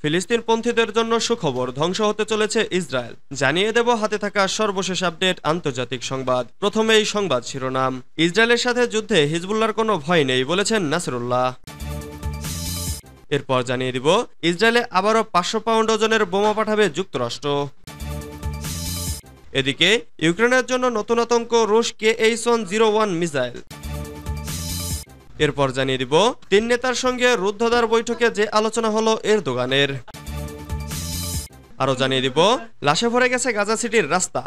ফিলিস্তিনপন্থীদের জন্য সুখবর, ধ্বংস হতে চলেছে ইসরায়েল। জানিয়ে দেব হাতে থাকা সর্বশেষ আপডেট আন্তর্জাতিক সংবাদ। প্রথমেই সংবাদ শিরোনাম। ইসরায়েলের সাথে যুদ্ধে হিজবুল্লাহর কোনো ভয় নেই বলেছেন নাসরুল্লাহ। এরপর জানিয়ে দিব ইসরায়েলে আবারও 500 পাউন্ড ওজনের বোমা পাঠাবে যুক্তরাষ্ট্র। এদিকে ইউক্রেনের জন্য নতুন আতঙ্ক, রুশ KH-101 মিসাইল। এরপর জানিয়ে দিব 3 নেতার সঙ্গে রুদ্ধদ্বার বৈঠকে যে আলোচনা হলো এরদোগানের। আরও জানিয়ে দিব লাশে ভরে গেছে গাজা সিটির রাস্তা।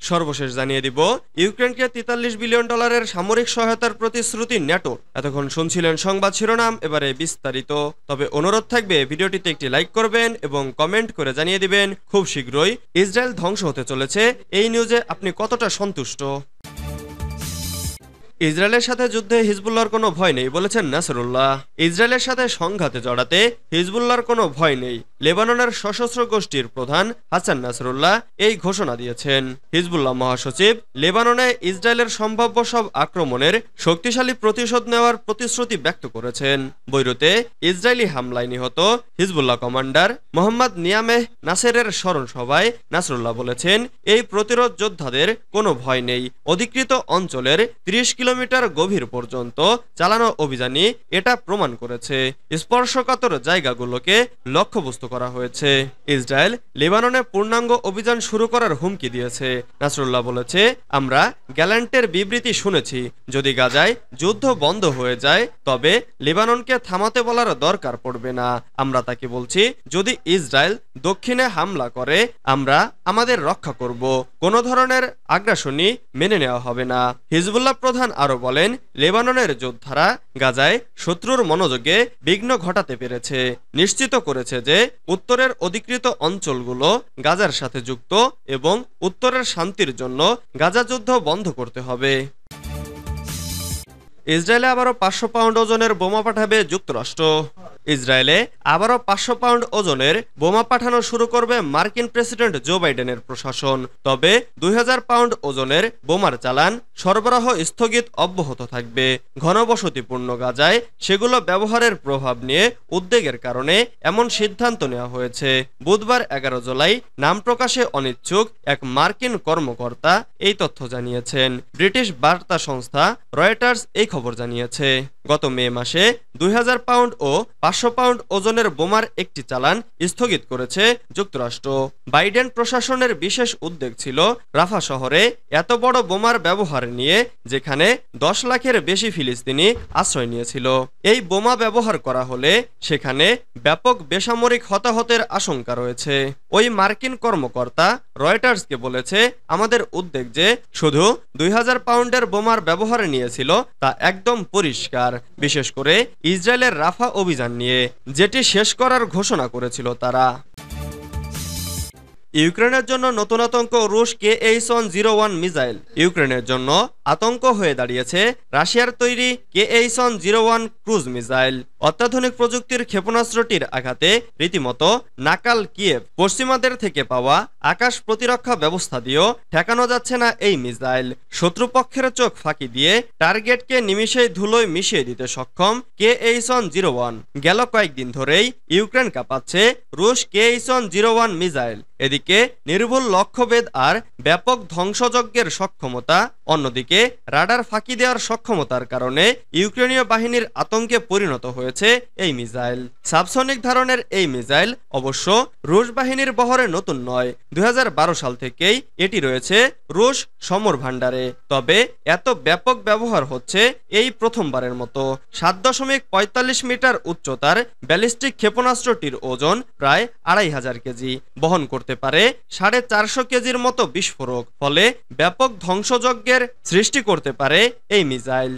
সর্বশেষ জানিয়ে দিব ইউক্রেনকে $43 বিলিয়ন সামরিক সহায়তার প্রতিশ্রুতি ন্যাটোর। এতক্ষণ শুনছিলেন সংবাদ শিরোনাম, এবারে বিস্তারিত। তবে অনুরোধ থাকবে ভিডিওটিতে একটি লাইক করবেন এবং কমেন্ট করে জানিয়ে দিবেন খুব শীঘ্রই ইসরায়েল ধ্বংস হতে চলেছে এই নিউজে আপনি কতটা সন্তুষ্ট। ইসরায়েলের সাথে যুদ্ধে হিজবুল্লাহর কোনো ভয় নেই বলেছেন নাসরুল্লাহ। ইসরায়েলের সাথে সংঘাতে জড়াতে হিজবুল্লাহর কোনো ভয় নেই, লেবাননের সশস্ত্র গোষ্ঠীর প্রধান হাসান নাসরুল্লাহ এই ঘোষণা দিয়েছেন। হিজবুল্লাহ মহাসচিব লেবাননে ইসরায়েলের সম্ভাব্য সব আক্রমণের শক্তিশালী প্রতিশোধ নেওয়ার প্রতিশ্রুতি ব্যক্ত করেছেন। বৈরুতে ইসরায়েলি হামলায় নিহত হিজবুল্লাহ কমান্ডার মোহাম্মদ নিয়ামেহ নাসেরের স্মরণ সভায় নাসরুল্লাহ বলেছেন, এই প্রতিরোধ যোদ্ধাদের কোনো ভয় নেই। অধিকৃত অঞ্চলের 30 কিলোমিটার গভীর পর্যন্ত চালানো অভিযানই এটা প্রমাণ করেছে। স্পর্শকাতর জায়গাগুলোকে লক্ষ্যবস্তু করা হয়েছে। ইসরায়েল লেবাননে পূর্ণাঙ্গ অভিযান শুরু করার হুমকি দিয়েছে। নাসরুল্লাহ বলেছে, আমরা গ্যালান্টের বিবৃতি শুনেছি। যদি গাজায় যুদ্ধ বন্ধ হয়ে যায় তবে লেবাননকে থামাতে বলার দরকার পড়বে না। আমরা তাকে বলছি, যদি ইসরায়েল দক্ষিণে হামলা করে আমরা আমাদের রক্ষা করব, কোনো ধরনের আগ্রাসনই মেনে নেওয়া হবে না। হিজবুল্লাহ প্রধান আরো বলেন, লেবাননের যোদ্ধারা গাজায় শত্রুর মনোযোগে বিঘ্ন ঘটাতে পেরেছে, নিশ্চিত করেছে যে উত্তরের অধিকৃত অঞ্চলগুলো গাজার সাথে যুক্ত এবং উত্তরের শান্তির জন্য গাজা যুদ্ধ বন্ধ করতে হবে। ইসরায়েলে আবারও 500 পাউন্ড ওজনের বোমা পাঠাবে যুক্তরাষ্ট্র। ইসরায়েলে আবারও 500 পাউন্ড ওজনের বোমা পাঠানো শুরু করবে মার্কিন প্রেসিডেন্ট জো বাইডেনের প্রশাসন। তবে 2000 পাউন্ড ওজনের বোমার চালান সরবরাহ স্থগিত অব্যাহত থাকবে। ঘনবসতিপূর্ণ গাজায় সেগুলো ব্যবহারের প্রভাব নিয়ে উদ্বেগের কারণে এমন সিদ্ধান্ত নেওয়া হয়েছে। বুধবার 11 জুলাই নাম প্রকাশে অনিচ্ছুক এক মার্কিন কর্মকর্তা এই তথ্য জানিয়েছেন। ব্রিটিশ বার্তা সংস্থা রয়টার্স এই খবর জানিয়েছে। গত মে মাসে 2000 পাউন্ড ও 500 পাউন্ড ওজনের বোমার একটি চালান স্থগিত করেছে যুক্তরাষ্ট্র। বাইডেন প্রশাসনের বিশেষ উদ্বেগ ছিল রাফা শহরে এত বড় বোমার ব্যবহার নিয়ে, যেখানে 10 লাখের বেশি ফিলিস্তিনি আশ্রয় নিয়েছিল। এই বোমা ব্যবহার করা হলে সেখানে ব্যাপক বেসামরিক হতাহতের আশঙ্কা রয়েছে। ওই মার্কিন কর্মকর্তা রয়টার্সকে বলেছে, আমাদের উদ্বেগ যে শুধু 2000 পাউন্ডের বোমার ব্যবহার নিয়েছিল তা একদম পরিষ্কার, বিশেষ করে ইসরায়েলের রাফা অভিযান নিয়ে, যেটি শেষ করার ঘোষণা করেছিল তারা। ইউক্রেনের জন্য নতুন আতঙ্ক, রুশ KH-101 মিসাইল। ইউক্রেনের জন্য আতঙ্ক হয়ে দাঁড়িয়েছে রাশিয়ার তৈরি KH-101 ক্রুজ মিসাইল। অত্যাধুনিক প্রযুক্তির ক্ষেপণাস্ত্রটির আঘাতে রীতিমতো নাকাল কিয়েভ। পশ্চিমাদের থেকে পাওয়া আকাশ প্রতিরক্ষা ব্যবস্থা দিয়েও ঠেকানো যাচ্ছে না এই মিসাইল। শত্রুপক্ষের চোখ ফাঁকি দিয়ে টার্গেটকে নিমিষেই ধুলোয় মিশিয়ে দিতে সক্ষম KH-101। গেল কয়েকদিন ধরেই ইউক্রেন কাঁপাচ্ছে রুশ KH-101 মিসাইল। এদিকে নির্ভুল লক্ষ্যভেদ আর ব্যাপক ধ্বংসযজ্ঞের সক্ষমতা, অন্যদিকে রাডার ফাঁকি দেওয়ার সক্ষমতার কারণে ইউক্রেনীয় বাহিনীর আতঙ্কে পরিণত হয়েছে এই মিসাইল। সাবসনিক ধরনের এই মিসাইল অবশ্য রুশ বাহিনীর বহরে নতুন নয়। 2012 সাল থেকেই এটি রয়েছে রুশ সমর ভাণ্ডারে। তবে এত ব্যাপক ব্যবহার হচ্ছে এই প্রথমবারের মতো। 7.45 মিটার উচ্চতার ব্যালিস্টিক ক্ষেপণাস্ত্রটির ওজন প্রায় 2500 কেজি, বহন করতে পারে 450 কেজির মতো বিস্ফোরক, ফলে ব্যাপক ধ্বংসযজ্ঞের সৃষ্টি করতে পারে এই মিসাইল।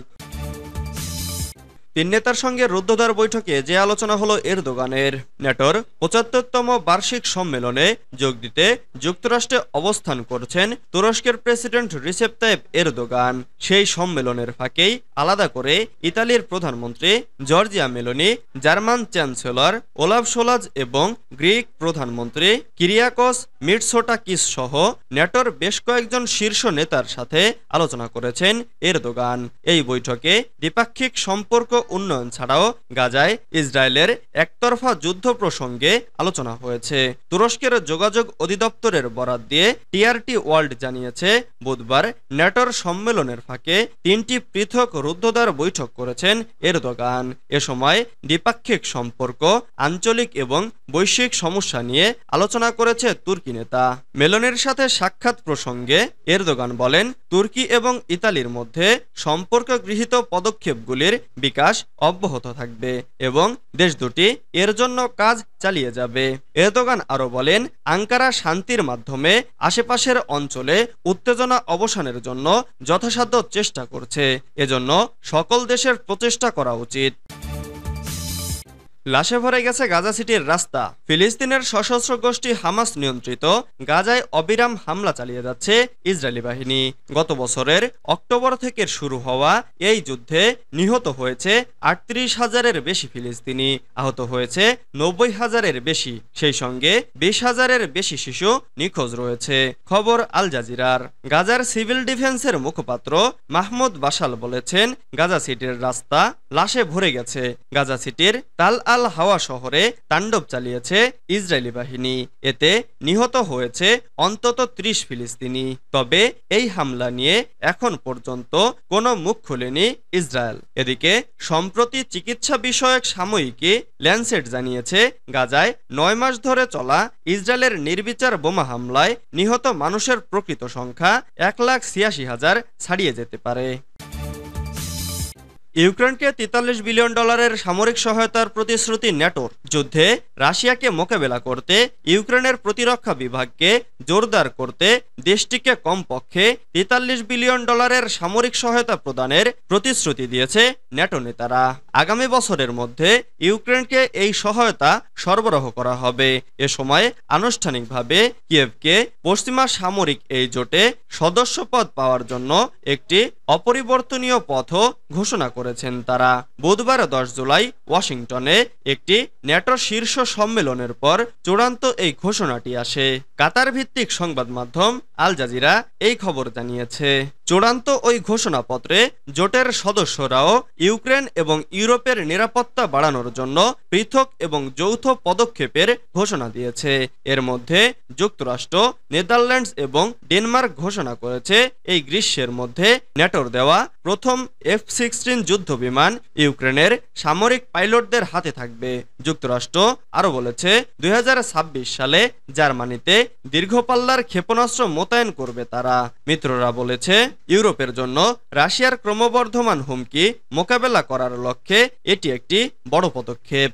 3 নেতার সঙ্গে রুদ্ধদ্বার বৈঠকে যে আলোচনা হলো এরদোগানের। ন্যাটোর 75তম বার্ষিক সম্মেলনে যোগ দিতে যুক্তরাষ্ট্রে অবস্থান করছেন তুরস্কের প্রেসিডেন্ট রিসেপ তাইপ এরদোগান। সেই সম্মেলনের ফাঁকেই আলাদা করে ইতালির প্রধানমন্ত্রী Giorgia Meloni, German chancellor Olaf Scholz এবং গ্রিক প্রধানমন্ত্রী কিরিয়াকোস মিটসোটাকিস সহ ন্যাটোর বেশ কয়েকজন শীর্ষ নেতার সাথে আলোচনা করেছেন এরদোগান। এই বৈঠকে দ্বিপাক্ষিক সম্পর্ক উন্নয়ন ছাড়াও গাজায় ইসরায়েলের একতরফা যুদ্ধ প্রসঙ্গে আলোচনা হয়েছে। তুরস্কের যোগাযোগ অধিদপ্তরের বরাত দিয়ে টিআরটি ওয়ার্ল্ড জানিয়েছে, বুধবার ন্যাটোর সম্মেলনের ফাঁকে 3টি পৃথক রুদ্ধদ্বার বৈঠক করেছেন এরদোগান। এ সময় দ্বিপাক্ষিক সম্পর্ক, আঞ্চলিক এবং বৈশ্বিক সমস্যা নিয়ে আলোচনা করেছে তুর্কি নেতা। মেলনের সাথে সাক্ষাৎ প্রসঙ্গে এরদোগান বলেন, তুর্কি এবং ইতালির মধ্যে সম্পর্ক গৃহীত পদক্ষেপগুলির বিকাশ অব্যাহত থাকবে এবং দেশ দুটি এর জন্য কাজ চালিয়ে যাবে। এরদোগান আরও বলেন, আঙ্কারা শান্তির মাধ্যমে আশেপাশের অঞ্চলে উত্তেজনা অবসানের জন্য যথাসাধ্য চেষ্টা করছে। এজন্য সকল দেশের প্রচেষ্টা করা উচিত। লাশে ভরে গেছে গাজা সিটির রাস্তা। ফিলিস্তিনের সশস্ত্র গোষ্ঠী হামাস নিয়ন্ত্রিত গাজায় অবিরাম হামলা চালিয়ে যাচ্ছে ইসরায়েলি বাহিনী। গত বছরের অক্টোবর থেকে শুরু হওয়া এই যুদ্ধে নিহত হয়েছে ৩৮,০০০-এর বেশি ফিলিস্তিনি, আহত হয়েছে ৯০,০০০-এর বেশি, সেই সঙ্গে ২০,০০০-এর বেশি শিশু নিখোঁজ রয়েছে। খবর আল জাজিরার। গাজার সিভিল ডিফেন্সের মুখপাত্র মাহমুদ বাশাল বলেছেন, গাজা সিটির রাস্তা লাশে ভরে গেছে। গাজা সিটির তাল আল হাওয়া শহরে তাণ্ডব চালিয়েছে ইসরায়েলি বাহিনী। এতে নিহত হয়েছে অন্তত ৩০ ফিলিস্তিনি। তবে এই হামলা নিয়ে এখন পর্যন্ত কোনো মুখ খোলেনি ইসরায়েল। এদিকে সম্প্রতি চিকিৎসা বিষয়ক সাময়িকী ল্যান্সেট জানিয়েছে, গাজায় ৯ মাস ধরে চলা ইসরায়েলের নির্বিচার বোমা হামলায় নিহত মানুষের প্রকৃত সংখ্যা ১,৮৬,০০০ ছাড়িয়ে যেতে পারে। ইউক্রেনকে $৪৩ বিলিয়ন সামরিক সহায়তার প্রতিশ্রুতি ন্যাটোর। যুদ্ধে রাশিয়াকে মোকাবেলা করতে ইউক্রেনের প্রতিরক্ষা বিভাগকে জোরদার করতে দেশটিকে কমপক্ষে $৪৩ বিলিয়ন সামরিক সহায়তা প্রদানের প্রতিশ্রুতি দিয়েছে ন্যাটো নেতারা। আগামী বছরের মধ্যে ইউক্রেনকে এই সহায়তা সরবরাহ করা হবে। এ সময় আনুষ্ঠানিকভাবে কিয়েভকে পশ্চিমা সামরিক এই জোটে সদস্যপদ পাওয়ার জন্য একটি অপরিবর্তনীয় পথও ঘোষণা করেছেন তারা। বুধবার ১০ জুলাই ওয়াশিংটনে একটি ন্যাটো শীর্ষ সম্মেলনের পর চূড়ান্ত এই ঘোষণাটি আসে। কাতার ভিত্তিক সংবাদ মাধ্যম আল জাজিরা এই খবর জানিয়েছে। চূড়ান্ত ওই ঘোষণাপত্রে জোটের সদস্যরাও ইউক্রেন এবং ইউরোপের নিরাপত্তা বাড়ানোর জন্য পৃথক এবং যৌথ পদক্ষেপের ঘোষণা দিয়েছে। এর মধ্যে যুক্তরাষ্ট্র, নেদারল্যান্ডস এবং ডেনমার্ক ঘোষণা করেছে, এই গ্রীষ্মের মধ্যে ন্যাটোর দেওয়া প্রথম F-16 যুদ্ধ বিমান ইউক্রেনের সামরিক পাইলটদের হাতে থাকবে। যুক্তরাষ্ট্র আরও বলেছে, ২০২৬ সালে জার্মানিতে দীর্ঘপাল্লার ক্ষেপণাস্ত্র মোতায়েন করবে তারা। মিত্ররা বলেছে, ইউরোপের জন্য রাশিয়ার ক্রমবর্ধমান হুমকি মোকাবেলা করার লক্ষ্যে এটি একটি বড় পদক্ষেপ।